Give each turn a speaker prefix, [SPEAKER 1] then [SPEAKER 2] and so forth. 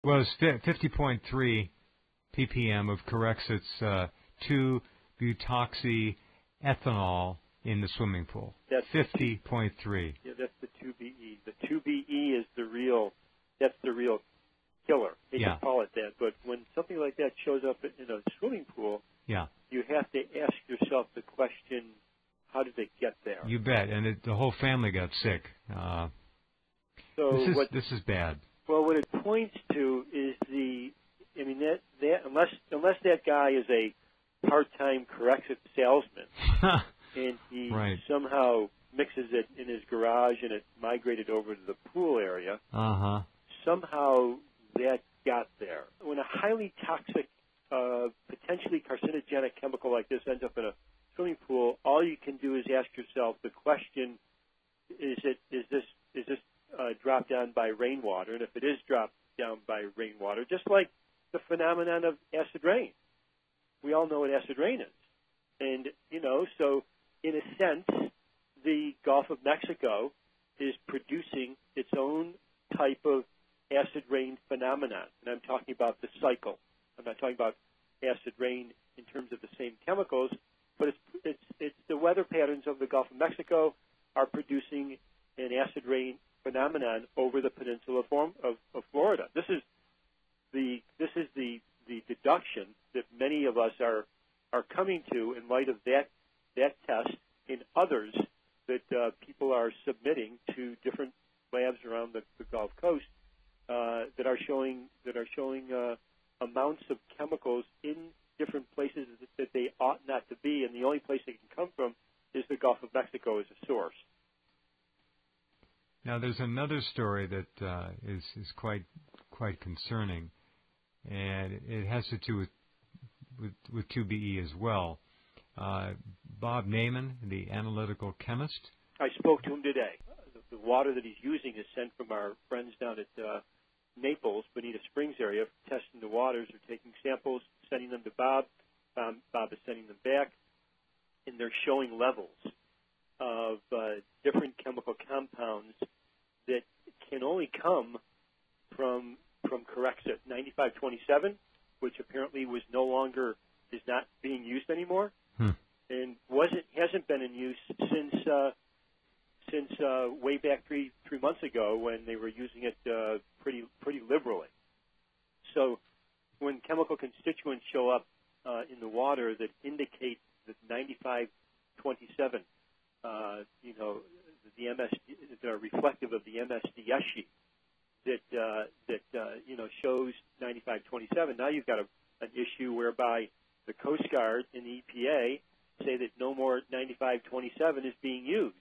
[SPEAKER 1] Well, it's 50.3 ppm of Corexit's 2-butoxyethanol in the swimming pool.
[SPEAKER 2] That's
[SPEAKER 1] 50.3.
[SPEAKER 2] Yeah, that's the 2BE. The 2BE is that's the real killer. They can call it that. But when something like that shows up in a swimming pool, you have to ask yourself the question, how did it get there?
[SPEAKER 1] You bet. And the whole family got sick. This is bad.
[SPEAKER 2] Well, what it points to is unless that guy is a part-time Corexit salesman and he somehow mixes it in his garage and it migrated over to the pool area, somehow that got there. When a highly toxic, potentially carcinogenic chemical like this ends up in a swimming pool, all you can do is ask yourself the question: is this dropped down by rainwater? And if it is dropped down by rainwater, just like the phenomenon of acid rain, we all know what acid rain is, and so in a sense, the Gulf of Mexico is producing its own type of acid rain phenomenon, and I'm talking about the cycle. I'm not talking about acid rain in terms of the same chemicals, but it's the weather patterns of the Gulf of Mexico are producing an acid rain phenomenon over the peninsula of Florida. This is the deduction that many of us are coming to in light of that test and others that people are submitting to different labs around the Gulf Coast that are showing amounts of chemicals in different places that they ought not to be, and the only place they can come from is the Gulf of Mexico as a source.
[SPEAKER 1] Now, there's another story that is quite concerning, and it has to do with 2BE as well. Bob Naiman, the analytical chemist.
[SPEAKER 2] I spoke to him today. The water that he's using is sent from our friends down at Naples, Bonita Springs area, testing the waters. They're taking samples, sending them to Bob. Bob is sending them back, and they're showing levels of different chemical compounds that can only come from Corexit 9527, which apparently is not being used anymore, and hasn't been in use since way back three months ago when they were using it pretty liberally. So when chemical constituents show up in the water that indicate that 9527, the MSD, that are reflective of the MSDS sheet that shows 9527. Now you've got an issue whereby the Coast Guard and the EPA say that no more 9527 is being used.